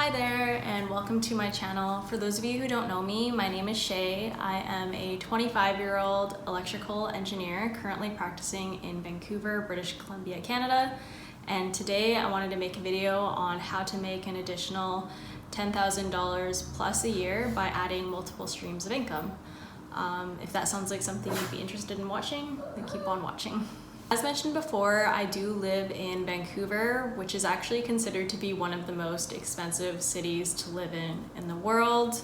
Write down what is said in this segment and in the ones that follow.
Hi there and welcome to my channel. For those of you who don't know me, my name is Shay. I am a 25-year-old electrical engineer currently practicing in Vancouver, British Columbia, Canada. And today I wanted to make a video on how to make an additional $10,000 plus a year by adding multiple streams of income. If that sounds like something you'd be interested in watching, then keep on watching. As mentioned before, I do live in Vancouver, which is actually considered to be one of the most expensive cities to live in the world.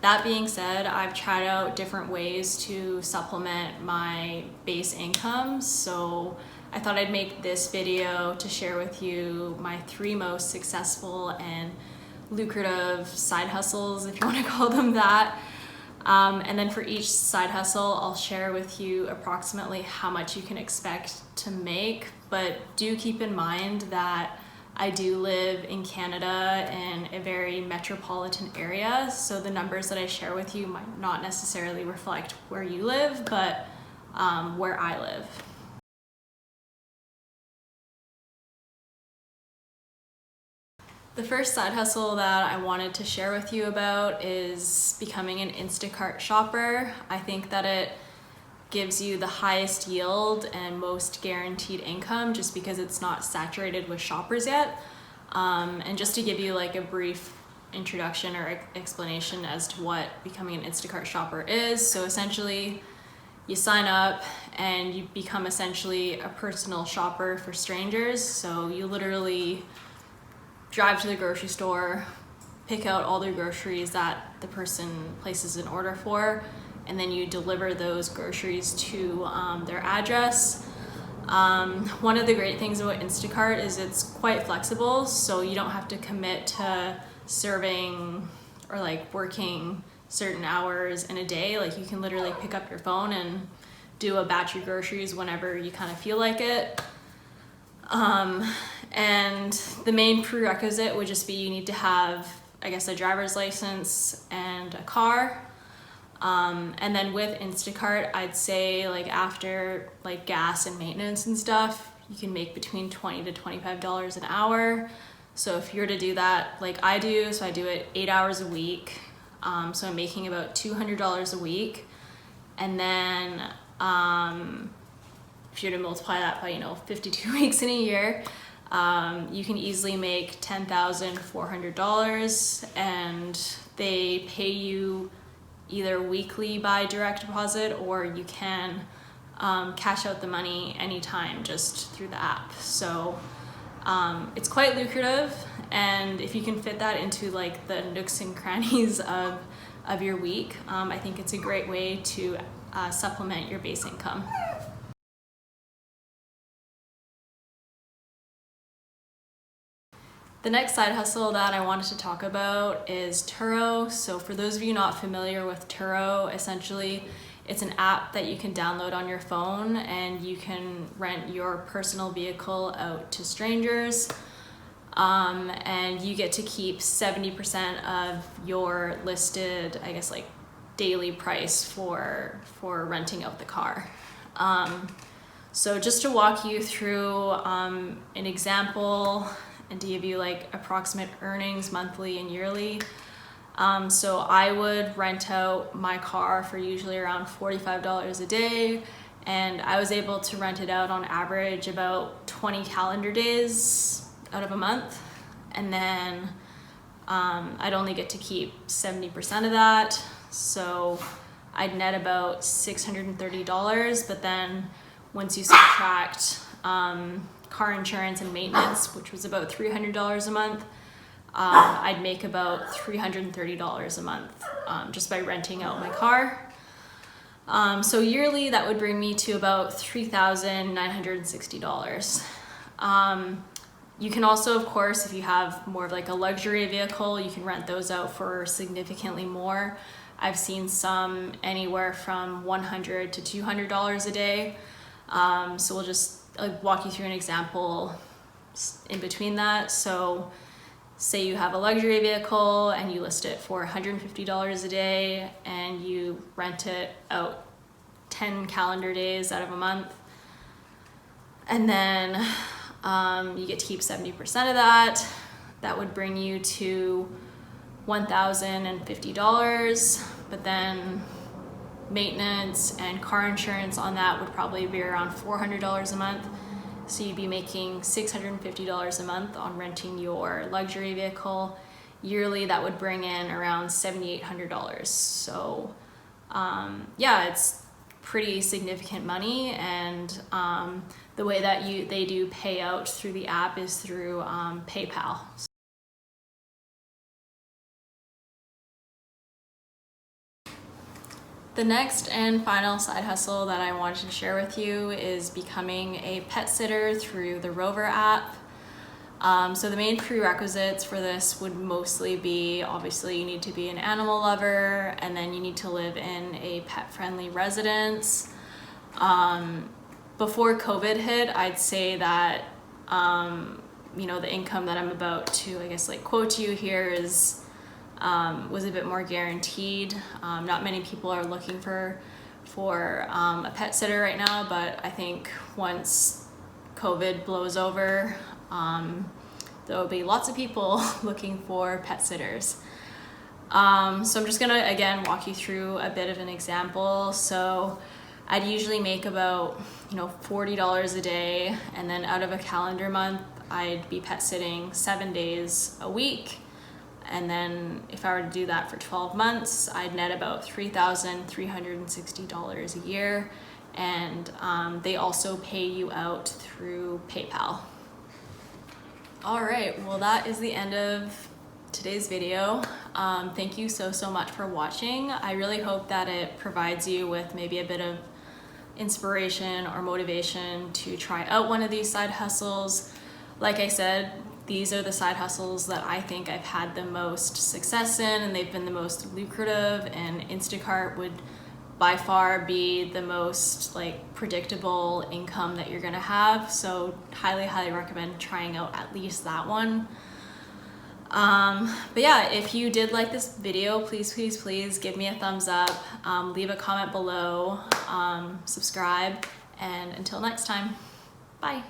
That being said, I've tried out different ways to supplement my base income, so I thought I'd make this video to share with you my 3 most successful and lucrative side hustles, if you want to call them that. And then for each side hustle, I'll share with you approximately how much you can expect to make, but do keep in mind that I do live in Canada in a very metropolitan area, so the numbers that I share with you might not necessarily reflect where you live, but where I live. The first side hustle that I wanted to share with you about is becoming an Instacart shopper. I think that it gives you the highest yield and most guaranteed income just because it's not saturated with shoppers yet. And just to give you like a brief introduction or explanation as to what becoming an Instacart shopper is. So essentially you sign up and you become essentially a personal shopper for strangers. So you literally drive to the grocery store, pick out all the groceries that the person places an order for, and then you deliver those groceries to their address. One of the great things about Instacart is it's quite flexible, so you don't have to commit to serving or like working certain hours in a day. Like you can literally pick up your phone and do a batch of groceries whenever you kind of feel like it. And the main prerequisite would just be you need to have, I guess, a driver's license and a car. And then with Instacart, I'd say like after like gas and maintenance and stuff, you can make between $20 to $25 an hour. So if you were to do that like I do, so I do it 8 hours a week. So I'm making about $200 a week. And then if you were to multiply that by, 52 weeks in a year, you can easily make $10,400, and they pay you either weekly by direct deposit, or you can cash out the money anytime just through the app. So it's quite lucrative, and if you can fit that into like the nooks and crannies of your week, I think it's a great way to supplement your base income. The next side hustle that I wanted to talk about is Turo. So for those of you not familiar with Turo, essentially it's an app that you can download on your phone and you can rent your personal vehicle out to strangers. And you get to keep 70% of your listed, I guess, like daily price for renting out the car. So just to walk you through an example, and to give you like approximate earnings monthly and yearly. So I would rent out my car for usually around $45 a day, and I was able to rent it out on average about 20 calendar days out of a month. And then I'd only get to keep 70% of that. So I'd net about $630, but then once you subtract car insurance and maintenance, which was about $300 a month, I'd make about $330 a month just by renting out my car. So yearly, that would bring me to about $3,960. You can also, of course, if you have more of like a luxury vehicle, you can rent those out for significantly more. I've seen some anywhere from $100 to $200 a day. So we'll just walk you through an example in between that. So say you have a luxury vehicle and you list it for $150 a day and you rent it out 10 calendar days out of a month, and then you get to keep 70% of that. that would bring you to $1,050, but then maintenance and car insurance on that would probably be around $400 a month. So you'd be making $650 a month on renting your luxury vehicle. Yearly, that would bring in around $7,800. So yeah, it's pretty significant money. And the way that they do pay out through the app is through PayPal. The next and final side hustle that I wanted to share with you is becoming a pet sitter through the Rover app. So the main prerequisites for this would mostly be, obviously you need to be an animal lover, and then you need to live in a pet-friendly residence. Before COVID hit, I'd say that the income that I'm about to, quote to you here is was a bit more guaranteed. Not many people are looking for a pet sitter right now, but I think once COVID blows over, there will be lots of people looking for pet sitters. So I'm just gonna again walk you through a bit of an example. So I'd usually make about $40 a day, and then out of a calendar month I'd be pet sitting 7 days a week. And then if I were to do that for 12 months, I'd net about $3,360 a year. And they also pay you out through PayPal. All right, well, that is the end of today's video. Thank you so much for watching. I really hope that it provides you with maybe a bit of inspiration or motivation to try out one of these side hustles. Like I said, these are the side hustles that I think I've had the most success in, and they've been the most lucrative, and Instacart would by far be the most predictable income that you're gonna have. So highly recommend trying out at least that one. But yeah, if you did like this video, please give me a thumbs up, leave a comment below, subscribe, and until next time, bye.